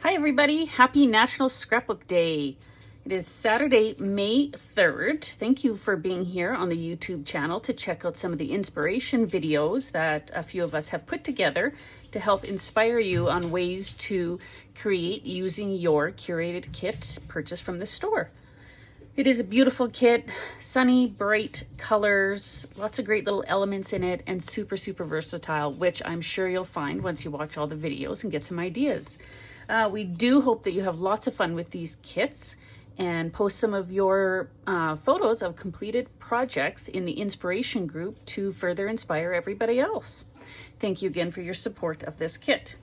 Hi everybody, happy National Scrapbook Day. It is Saturday, May 3rd. Thank you for being here on the YouTube channel to check out some of the inspiration videos that a few of us have put together to help inspire you on ways to create using your curated kit purchased from the store. It is a beautiful kit, sunny, bright colors, lots of great little elements in it, and super versatile, which I'm sure you'll find once you watch all the videos and get some ideas. We do hope that you have lots of fun with these kits and post some of your photos of completed projects in the inspiration group to further inspire everybody else. Thank you again for your support of this kit.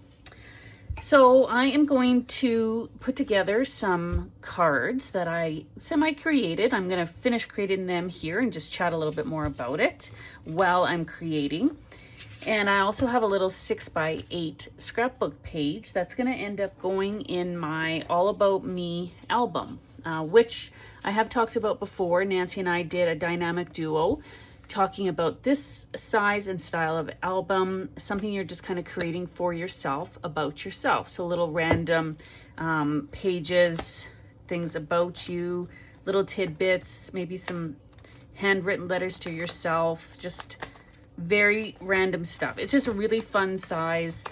So I am going to put together some cards that I semi-created. I'm going to finish creating them here and just chat a little bit more about it while I'm creating. And I also have a little 6x8 scrapbook page that's going to end up going in my All About Me album, which I have talked about before. Nancy and I did a dynamic duo talking about this size and style of album, something you're just kind of creating for yourself, about yourself. So little random pages, things about you, little tidbits, maybe some handwritten letters to yourself, just very random stuff. It's just a really fun size.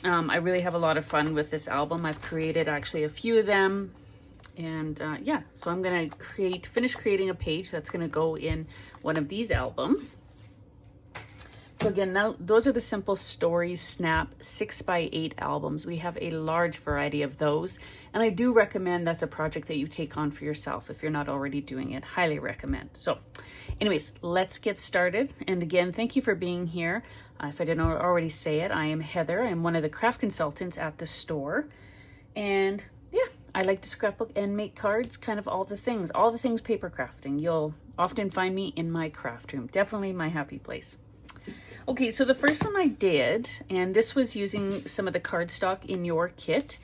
I really have a lot of fun with this album. I've created actually a few of them. And yeah, so I'm gonna finish creating a page that's gonna go in one of these albums. So again, now those are the Simple Stories Snap 6x8 albums. We have a large variety of those. And I do recommend that's a project that you take on for yourself if you're not already doing it. Highly recommend. So anyways, let's get started. And again, thank you for being here. If I didn't already say it, I am Heather. I'm one of the craft consultants at the store. And yeah, I like to scrapbook and make cards, kind of all the things paper crafting. You'll often find me in my craft room. Definitely my happy place. Okay, so the first one I did, and this was using some of the cardstock in your kit,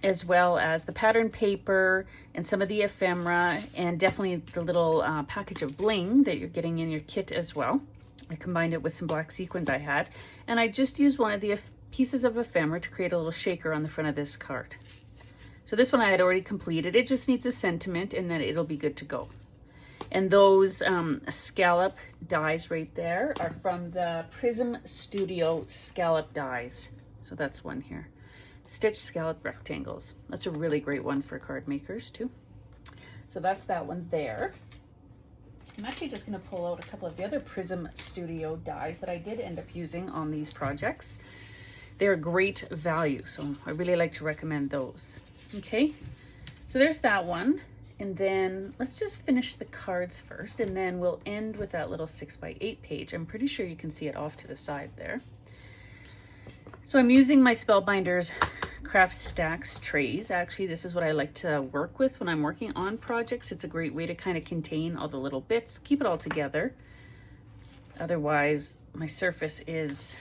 as well as the pattern paper and some of the ephemera, and definitely the little package of bling that you're getting in your kit as well. I combined it with some black sequins I had, and I just used one of the pieces of ephemera to create a little shaker on the front of this card. So this one I had already completed. It just needs a sentiment and then it'll be good to go. And those scallop dies right there are from the Prism Studio scallop dies. So that's one here. Stitch scallop rectangles. That's a really great one for card makers too. So that's that one there. I'm actually just going to pull out a couple of the other Prism Studio dies that I did end up using on these projects. They're great value, so I really like to recommend those. Okay, so there's that one. And then let's just finish the cards first, and then we'll end with that little 6x8 page. I'm pretty sure you can see it off to the side there. So I'm using my Spellbinders Craft Stacks trays. Actually, this is what I like to work with when I'm working on projects. It's a great way to kind of contain all the little bits, keep it all together. Otherwise, my surface is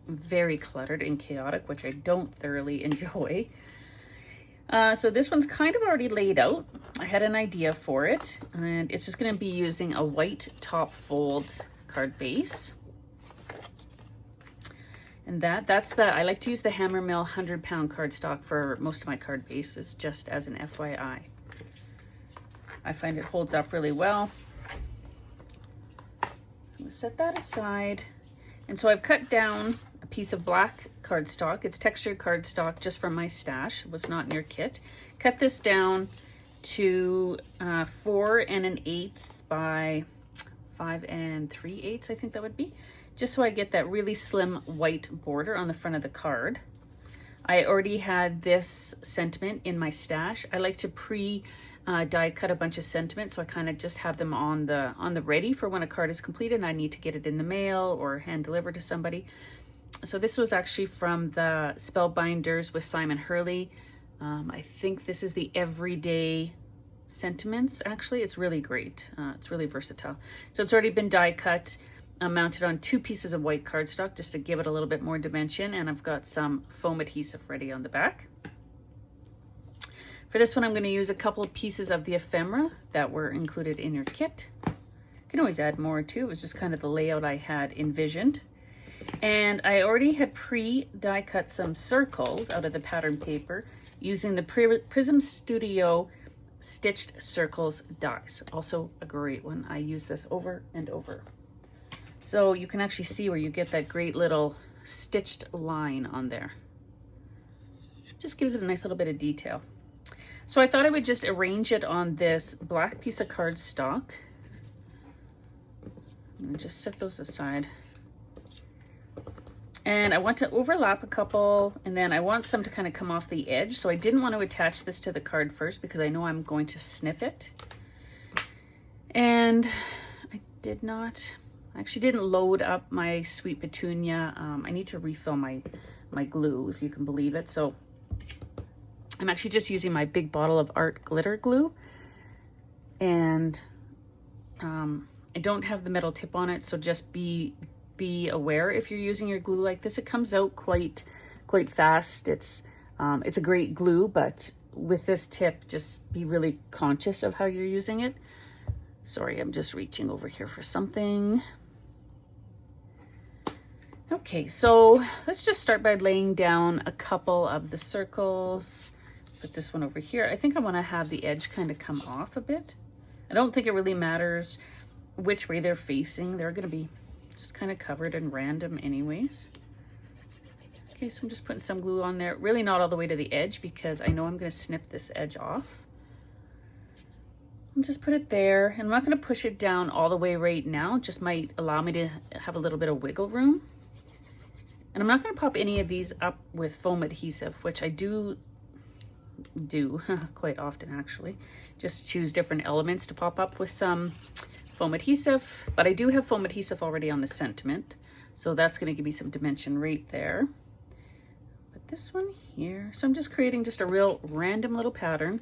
very cluttered and chaotic, which I don't thoroughly enjoy. So this one's kind of already laid out. I had an idea for it, and it's just going to be using a white top fold card base. And I like to use the Hammermill 100-pound cardstock for most of my card bases, just as an FYI. I find it holds up really well. I'm going to set that aside. And so I've cut down a piece of black cardstock. It's textured cardstock just from my stash. It was not in your kit. Cut this down to 4 1/8 by 5 3/8, I think that would be, just so I get that really slim white border on the front of the card. I already had this sentiment in my stash. I like to die cut a bunch of sentiments, so I kind of just have them on the ready for when a card is completed and I need to get it in the mail or hand deliver to somebody. So this was actually from the Spellbinders with Simon Hurley. I think this is the Everyday Sentiments. Actually, it's really great. It's really versatile. So it's already been die cut, mounted on 2 pieces of white cardstock just to give it a little bit more dimension, and I've got some foam adhesive ready on the back. For this one, I'm going to use a couple of pieces of the ephemera that were included in your kit. You can always add more too. It was just kind of the layout I had envisioned. And I already had die cut some circles out of the pattern paper using the Prism Studio Stitched Circles dies. Also a great one. I use this over and over. So you can actually see where you get that great little stitched line on there. Just gives it a nice little bit of detail. So I thought I would just arrange it on this black piece of cardstock. I'm gonna just set those aside. And I want to overlap a couple, and then I want some to kind of come off the edge. So I didn't want to attach this to the card first because I know I'm going to snip it. And I actually didn't load up my Sweet Petunia. I need to refill my glue, if you can believe it. So I'm actually just using my big bottle of art glitter glue. And I don't have the metal tip on it, so just be aware if you're using your glue like this. It comes out quite fast. It's a great glue, but with this tip, just be really conscious of how you're using it. Sorry, I'm just reaching over here for something. Okay, so let's just start by laying down a couple of the circles. Put this one over here. I think I want to have the edge kind of come off a bit. I don't think it really matters which way they're facing. They're going to be just kind of covered and random anyways. Okay, so I'm just putting some glue on there. Really not all the way to the edge because I know I'm going to snip this edge off. I'll just put it there. And I'm not going to push it down all the way right now. It just might allow me to have a little bit of wiggle room. And I'm not going to pop any of these up with foam adhesive, which I do quite often actually. Just choose different elements to pop up with some foam adhesive, but I do have foam adhesive already on the sentiment, so that's going to give me some dimension right there. But this one here, so I'm just creating just a real random little pattern.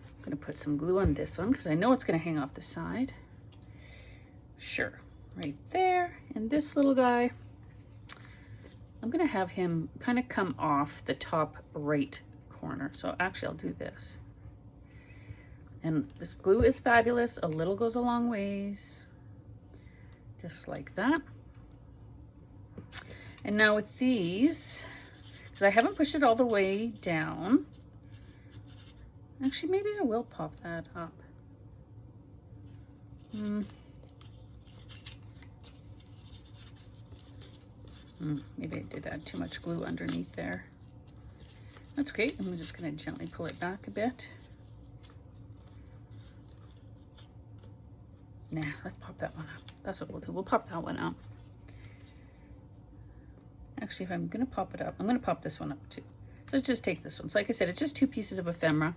I'm going to put some glue on this one because I know it's going to hang off the side. Sure, right there. And this little guy, I'm going to have him kind of come off the top right corner. So actually I'll do this. And this glue is fabulous. A little goes a long ways. Just like that. And now with these, because I haven't pushed it all the way down. Actually, maybe I will pop that up. Maybe I did add too much glue underneath there. That's okay. I'm just going to gently pull it back a bit. Nah, let's pop that one up. That's what we'll do. We'll pop that one up. Actually, if I'm going to pop it up, I'm going to pop this one up too. So let's just take this one. So like I said, it's just 2 pieces of ephemera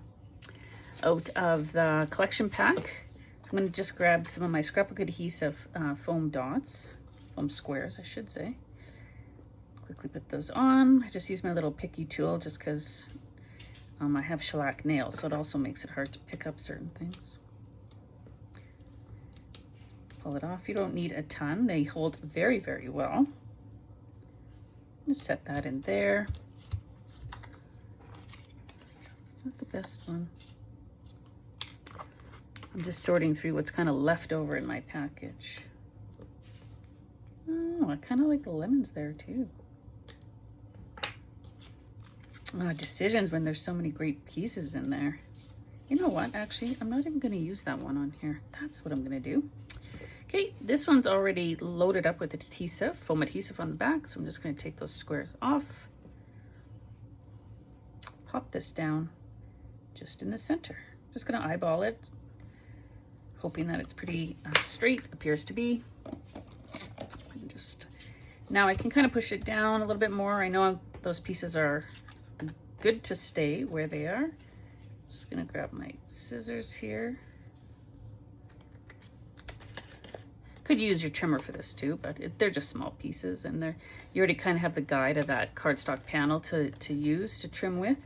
out of the collection pack. So I'm going to just grab some of my scrapbook adhesive foam dots, foam squares, I should say. Quickly put those on. I just use my little picky tool just because I have shellac nails, so it also makes it hard to pick up certain things. Pull it off. You don't need a ton. They hold very, very well. Just set that in there. Not the best one. I'm just sorting through what's kind of left over in my package. Oh, I kind of like the lemons there too. Decisions when there's so many great pieces in there. You know what? Actually, I'm not even going to use that one on here. That's what I'm going to do. Okay, this one's already loaded up with adhesive, foam adhesive on the back, so I'm just going to take those squares off. Pop this down just in the center. Just going to eyeball it, hoping that it's pretty straight, appears to be. And just now I can kind of push it down a little bit more. I know those pieces are good to stay where they are. Just going to grab my scissors here. Could use your trimmer for this too, but they're just small pieces, and you already kind of have the guide of that cardstock panel to use to trim with.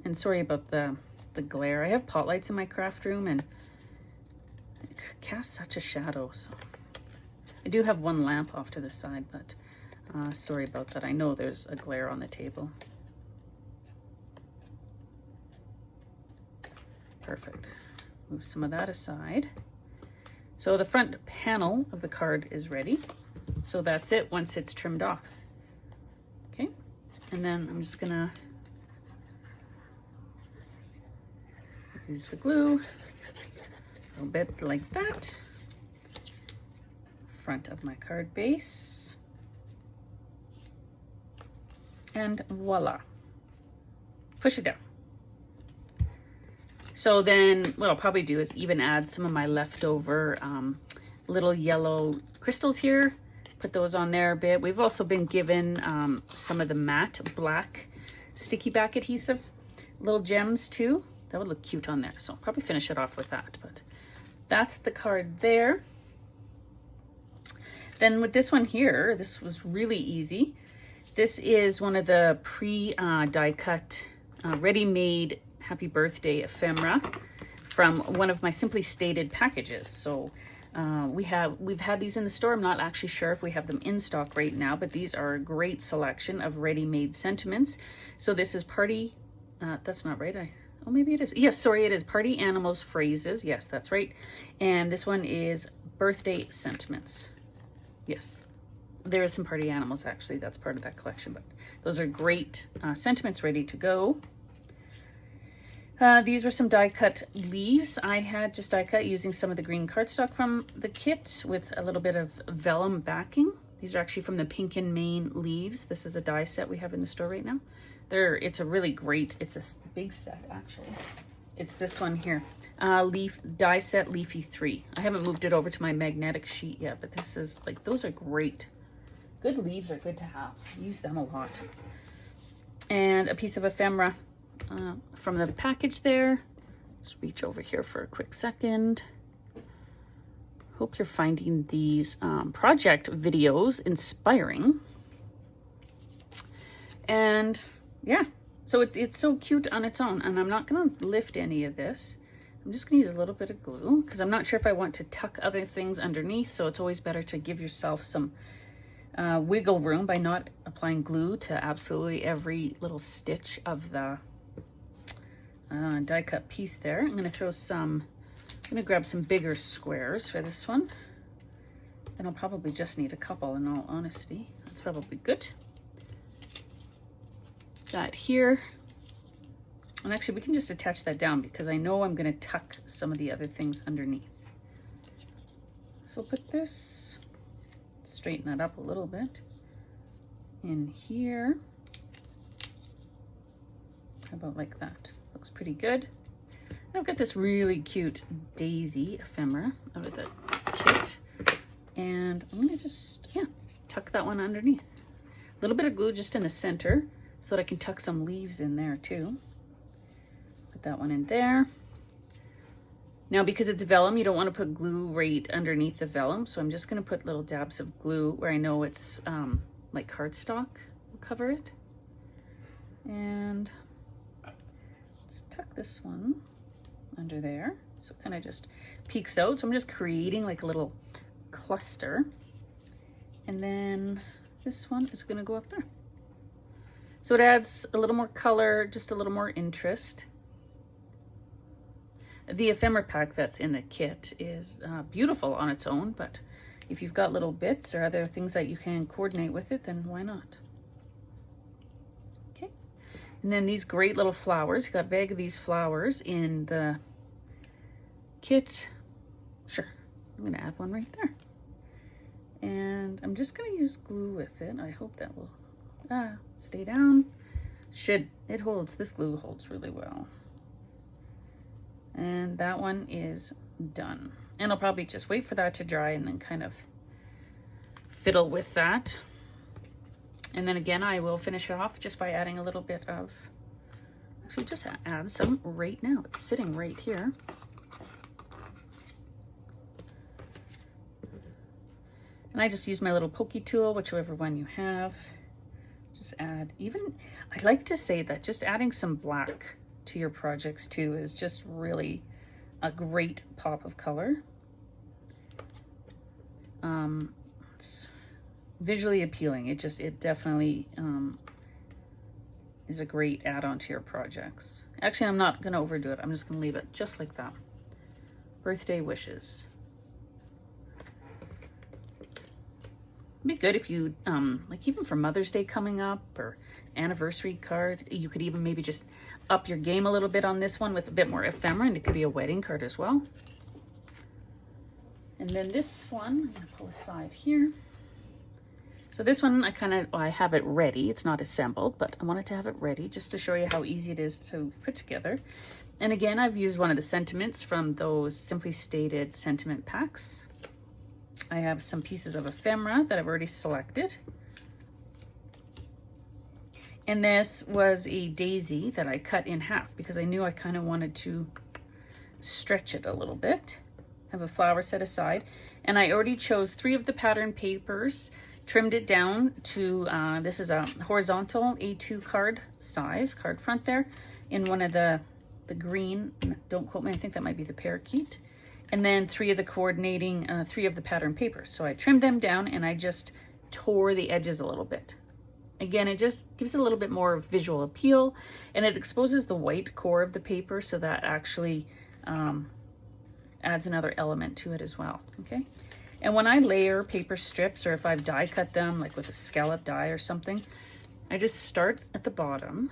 And sorry about the glare. I have pot lights in my craft room, and it casts such a shadow. So I do have one lamp off to the side, but sorry about that. I know there's a glare on the table. Perfect. Move some of that aside. So the front panel of the card is ready. So that's it once it's trimmed off. Okay, and then I'm just gonna use the glue a little bit like that. Front of my card base. And voila. Push it down. So then what I'll probably do is even add some of my leftover little yellow crystals here. Put those on there a bit. We've also been given some of the matte black sticky back adhesive, little gems too. That would look cute on there. So I'll probably finish it off with that, but that's the card there. Then with this one here, this was really easy. This is one of the die cut, ready-made happy birthday ephemera from one of my Simply Stated packages. So we've had these in the store. I'm not actually sure if we have them in stock right now, but these are a great selection of ready-made sentiments. So this is party, that's not right. Oh, maybe it is. Yes, sorry, it is Party Animals Phrases. Yes, that's right. And this one is Birthday Sentiments. Yes, there is some party animals actually. That's part of that collection, but those are great sentiments ready to go. These were some die cut leaves. I had just die cut using some of the green cardstock from the kit with a little bit of vellum backing. These are actually from the Pink and Main leaves. This is a die set we have in the store right now. It's a really great, it's a big set actually. It's this one here, leaf die set Leafy 3. I haven't moved it over to my magnetic sheet yet, but this is like, those are great. Good leaves are good to have. Use them a lot. And a piece of ephemera from the package there. Just reach over here for a quick second. Hope you're finding these project videos inspiring. And yeah, so it's so cute on its own, and I'm not gonna lift any of this. I'm just gonna use a little bit of glue because I'm not sure if I want to tuck other things underneath, so it's always better to give yourself some wiggle room by not applying glue to absolutely every little stitch of the die cut piece there. I'm gonna grab some bigger squares for this one. Then I'll probably just need a couple in all honesty. That's probably good. That here. And actually we can just attach that down because I know I'm gonna tuck some of the other things underneath. So we'll put this, straighten that up a little bit in here. How about like that? Looks pretty good. And I've got this really cute daisy ephemera out of the kit. And I'm gonna just, tuck that one underneath. A little bit of glue just in the center so that I can tuck some leaves in there too. Put that one in there. Now, because it's vellum, you don't want to put glue right underneath the vellum. So I'm just going to put little dabs of glue where I know it's like cardstock will cover it. And let's tuck this one under there. So it kind of just peeks out. So I'm just creating like a little cluster. And then this one is going to go up there. So it adds a little more color, just a little more interest. The ephemera pack that's in the kit is beautiful on its own, but if you've got little bits or other things that you can coordinate with it, then why not? Okay. And then these great little flowers. You got a bag of these flowers in the kit. Sure, I'm gonna add one right there. And I'm just gonna use glue with it. I hope that will stay down. It holds, this glue holds really well. And that one is done. And I'll probably just wait for that to dry and then kind of fiddle with that. And then again, I will finish it off just by adding a little bit of, actually just add some right now. It's sitting right here. And I just use my little pokey tool, whichever one you have. Just add, I like to say that just adding some black to your projects too is just really a great pop of color. It's visually appealing. It definitely is a great add-on to your projects. Actually, I'm not going to overdo it. I'm just going to leave it just like that. Birthday wishes. be good if you, like even for Mother's Day coming up or anniversary card, you could even maybe just up your game a little bit on this one with a bit more ephemera, and it could be a wedding card as well. And then this one, I'm gonna pull aside here. So this one, I have it ready. It's not assembled, but I wanted to have it ready just to show you how easy it is to put together. And again, I've used one of the sentiments from those Simply Stated sentiment packs. I have some pieces of ephemera that I've already selected. And this was a daisy that I cut in half because I knew I kind of wanted to stretch it a little bit. Have a flower set aside. And I already chose 3 of the pattern papers, trimmed it down to, this is a horizontal A2 card size, card front there, in one of the green, don't quote me, I think that might be the parakeet. And then 3 of the coordinating, 3 of the pattern papers. So I trimmed them down and I just tore the edges a little bit. Again, it just gives it a little bit more visual appeal, and it exposes the white core of the paper, so that actually adds another element to it as well, okay? And when I layer paper strips, or if I've die cut them, like with a scallop die or something, I just start at the bottom.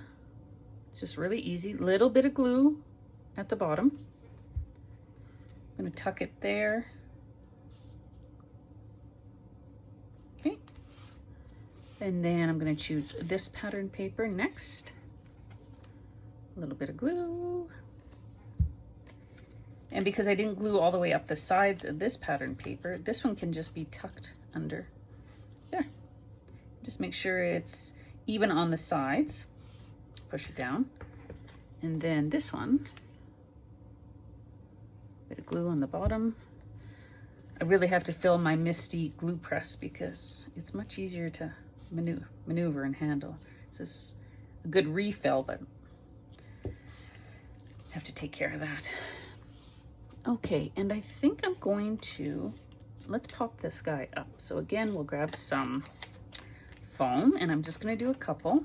It's just really easy. Little bit of glue at the bottom. I'm gonna tuck it there. Okay. And then I'm gonna choose this pattern paper next. A little bit of glue. And because I didn't glue all the way up the sides of this pattern paper, this one can just be tucked under there. Just make sure it's even on the sides. Push it down. And then this one, a bit of glue on the bottom. I really have to fill my Misty glue press because it's much easier to maneuver and handle. This is a good refill, but I have to take care of that. Okay, and I think I'm going to, let's pop this guy up. So again, we'll grab some foam, and I'm just going to do a couple.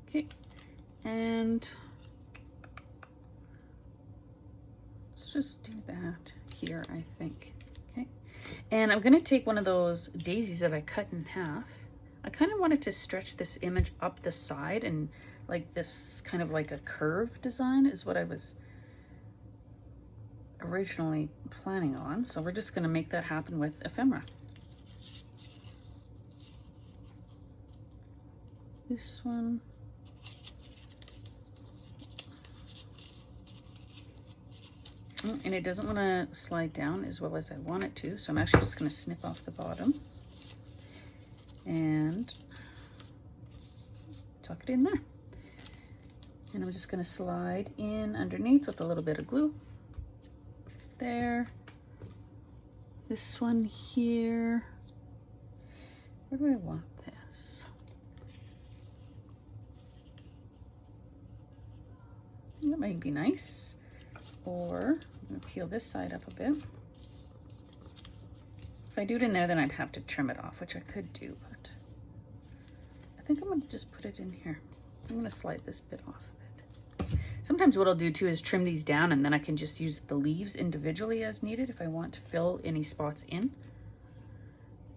Okay, and let's just do that here, I think. Okay, and I'm gonna take one of those daisies that I cut in half. I kind of wanted to stretch this image up the side, and like this kind of like a curve design is what I was originally planning on. So we're just gonna make that happen with ephemera. This one. And it doesn't want to slide down as well as I want it to, so I'm actually just going to snip off the bottom and tuck it in there. And I'm just going to slide in underneath with a little bit of glue. There. This one here. Where do I want this? That might be nice. Or I'm going to peel this side up a bit. If I do it in there, then I'd have to trim it off, which I could do, but I think I'm going to just put it in here. I'm going to slide this bit off a bit. Sometimes what I'll do too is trim these down, and then I can just use the leaves individually as needed if I want to fill any spots in.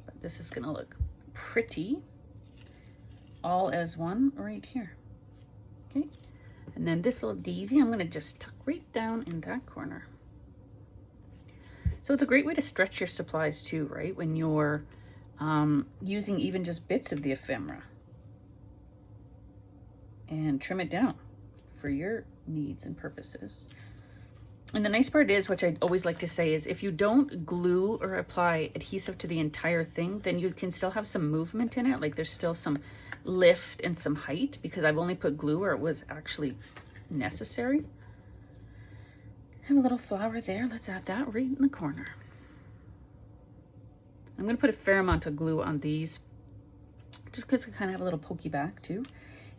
But this is going to look pretty all as one right here. Okay. And then this little daisy, I'm going to just tuck right down in that corner. So it's a great way to stretch your supplies too, right? When you're using even just bits of the ephemera. And trim it down for your needs and purposes. And the nice part is, which I always like to say, is if you don't glue or apply adhesive to the entire thing, then you can still have some movement in it. Like there's still some lift and some height, because I've only put glue where it was actually necessary. Have a little flower there. Let's add that right in the corner. I'm going to put a fair amount of glue on these just because I kind of have a little pokey back too.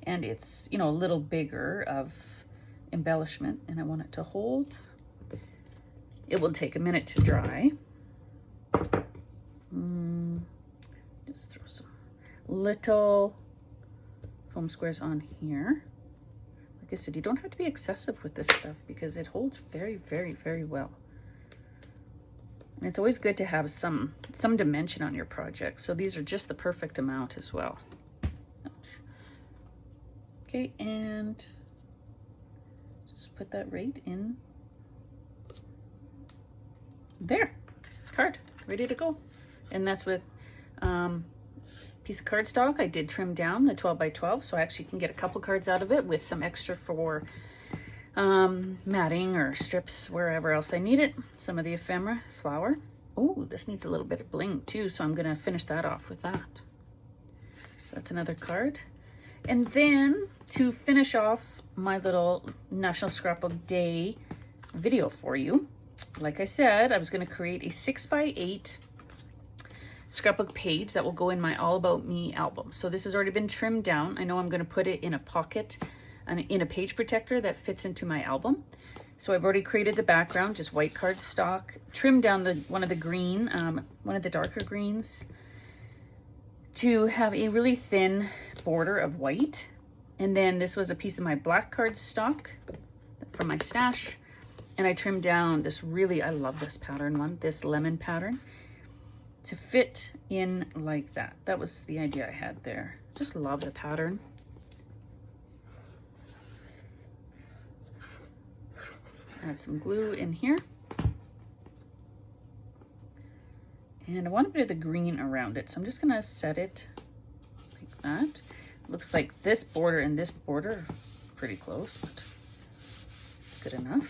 And it's, you know, a little bigger of embellishment, and I want it to hold. It will take a minute to dry. Just throw some little foam squares on here. I said, you don't have to be excessive with this stuff because it holds very, very, very well. And it's always good to have some dimension on your project. So these are just the perfect amount as well. Okay, and just put that right in there. Card, ready to go. And that's with piece of cardstock. I did trim down the 12 by 12, so I actually can get a couple cards out of it with some extra for matting or strips wherever else I need it. Some of the ephemera flower. Oh, this needs a little bit of bling too, so I'm gonna finish that off with that. So that's another card. And then to finish off my little National Scrapbook Day video for you, like I said, I was going to create a 6x8 scrapbook page that will go in my All About Me album. So this has already been trimmed down. I know I'm going to put it in a pocket and in a page protector that fits into my album. So I've already created the background, just white cardstock, trimmed down one of the darker greens to have a really thin border of white. And then this was a piece of my black cardstock from my stash. And I trimmed down this really, I love this pattern one, this lemon pattern, to fit in like that. That was the idea I had there. Just love the pattern. Add some glue in here. And I want a bit of the green around it. So I'm just gonna set it like that. Looks like this border and this border are pretty close, but good enough.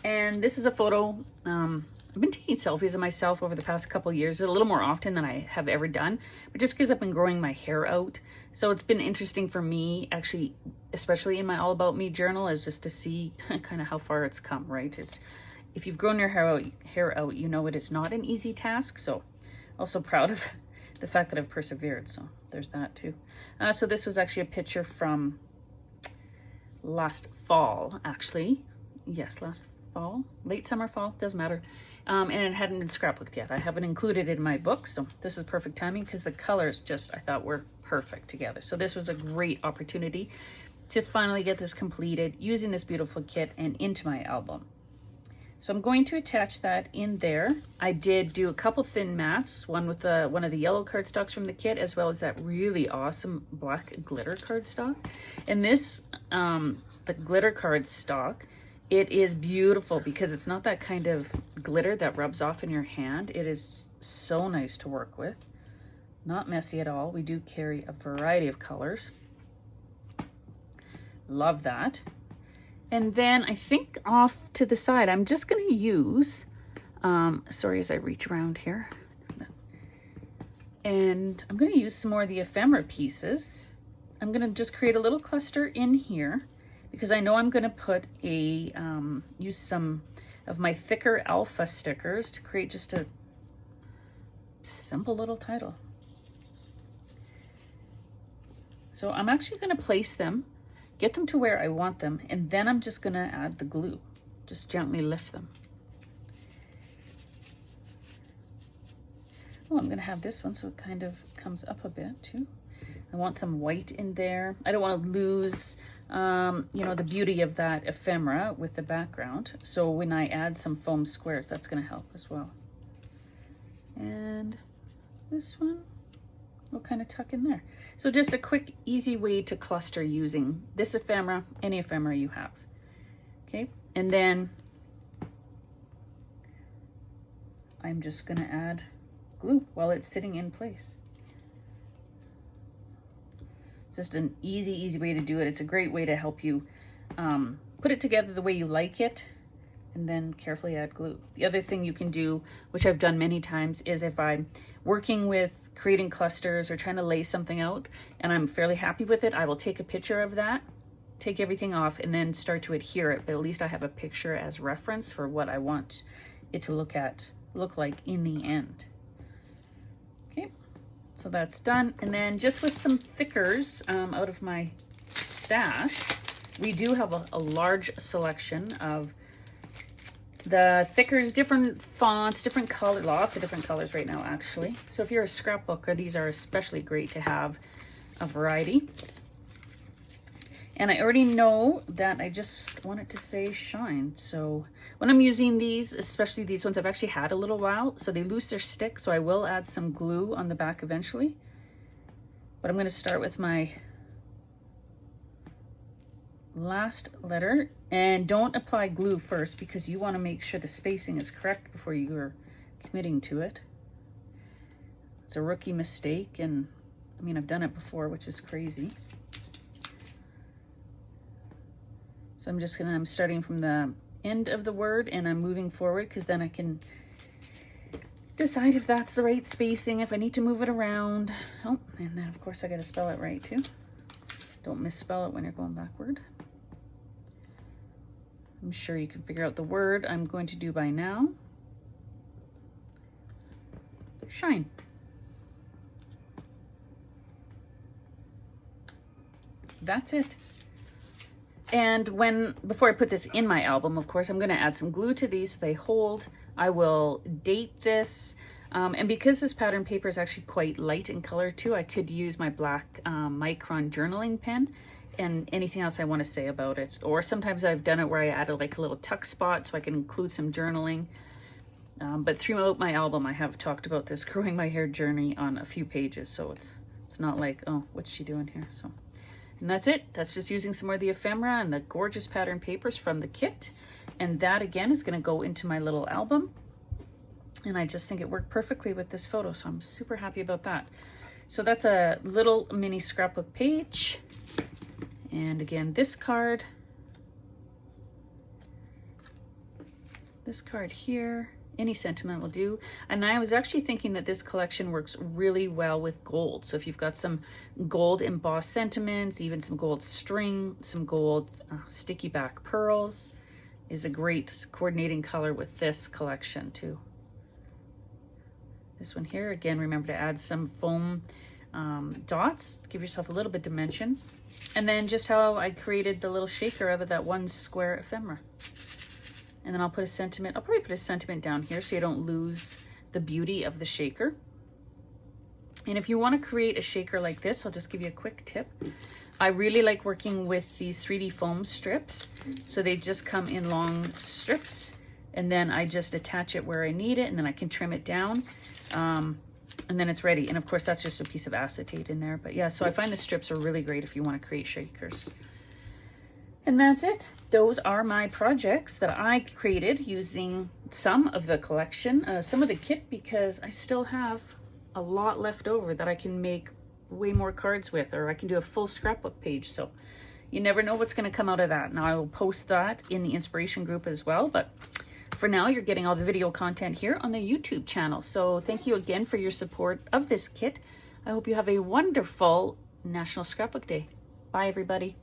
And this is a photo, I've been taking selfies of myself over the past couple of years, a little more often than I have ever done, but just because I've been growing my hair out. So it's been interesting for me, actually, especially in my All About Me journal, is just to see kind of how far it's come, right? If you've grown your hair out, you know it is not an easy task. So also proud of the fact that I've persevered. So there's that too. So this was actually a picture from last fall, actually. Yes, last fall, late summer, fall, doesn't matter. And it hadn't been scrapbooked yet. I haven't included it in my book, so this is perfect timing because the colors just, I thought, were perfect together. So this was a great opportunity to finally get this completed using this beautiful kit and into my album. So I'm going to attach that in there. I did do a couple thin mats, one with one of the yellow cardstocks from the kit, as well as that really awesome black glitter cardstock. And this, the glitter cardstock, it is beautiful because it's not that kind of glitter that rubs off in your hand. It is so nice to work with. Not messy at all. We do carry a variety of colors. Love that. And then I think off to the side, I'm just going to use, sorry as I reach around here. And I'm going to use some more of the ephemera pieces. I'm going to just create a little cluster in here because I know I'm going to put use some of my thicker alpha stickers to create just a simple little title. So I'm actually going to place them, get them to where I want them, and then I'm just going to add the glue. Just gently lift them. Oh, I'm going to have this one so it kind of comes up a bit too. I want some white in there. I don't want to lose, you know, the beauty of that ephemera with the background. So when I add some foam squares, that's going to help as well. And this one will kind of tuck in there. So just a quick, easy way to cluster using this ephemera, any ephemera you have. Okay, and then I'm just going to add glue while it's sitting in place. Just an easy way to do it. It's a great way to help you put it together the way you like it, and then carefully add glue. The other thing you can do, which I've done many times, is if I'm working with creating clusters or trying to lay something out and I'm fairly happy with it, I will take a picture of that, take everything off, and then start to adhere it. But at least I have a picture as reference for what I want it to look like in the end. Okay, so that's done. And then just with some thickers out of my stash, we do have a large selection of the thickers, different fonts, different color, lots of different colors right now actually. So if you're a scrapbooker, these are especially great to have a variety. And I already know that I just want it to say shine. So when I'm using these, especially these ones, I've actually had a little while, so they lose their stick. So I will add some glue on the back eventually. But I'm going to start with my last letter. And don't apply glue first because you want to make sure the spacing is correct before you're committing to it. It's a rookie mistake, and I mean, I've done it before, which is crazy. So I'm starting from the end of the word and I'm moving forward because then I can decide if that's the right spacing, if I need to move it around. Oh, and then of course I got to spell it right too. Don't misspell it when you're going backward. I'm sure you can figure out the word I'm going to do by now. Shine. That's it. And before I put this in my album, of course, I'm going to add some glue to these so they hold. I will date this. And because this pattern paper is actually quite light in color too, I could use my black micron journaling pen and anything else I want to say about it. Or sometimes I've done it where I added like a little tuck spot so I can include some journaling. But throughout my album, I have talked about this growing my hair journey on a few pages. So it's not like, oh, what's she doing here? So. And that's it. That's just using some more of the ephemera and the gorgeous pattern papers from the kit. And that again is going to go into my little album. And I just think it worked perfectly with this photo. So I'm super happy about that. So that's a little mini scrapbook page. And again, this card here. Any sentiment will do. And I was actually thinking that this collection works really well with gold. So if you've got some gold embossed sentiments, even some gold string, some gold sticky back pearls, is a great coordinating color with this collection too. This one here, again, remember to add some foam dots, give yourself a little bit of dimension. And then just how I created the little shaker out of that one square ephemera. And then I'll put a sentiment, I'll probably put a sentiment down here so you don't lose the beauty of the shaker. And if you want to create a shaker like this, I'll just give you a quick tip. I really like working with these 3D foam strips. So they just come in long strips and then I just attach it where I need it and then I can trim it down. And then it's ready. And of course that's just a piece of acetate in there. But yeah, so I find the strips are really great if you want to create shakers. And that's it. Those are my projects that I created using some of the collection, some of the kit, because I still have a lot left over that I can make way more cards with, or I can do a full scrapbook page. So you never know what's going to come out of that. Now I will post that in the inspiration group as well. But for now, you're getting all the video content here on the YouTube channel. So thank you again for your support of this kit. I hope you have a wonderful National Scrapbook Day. Bye, everybody.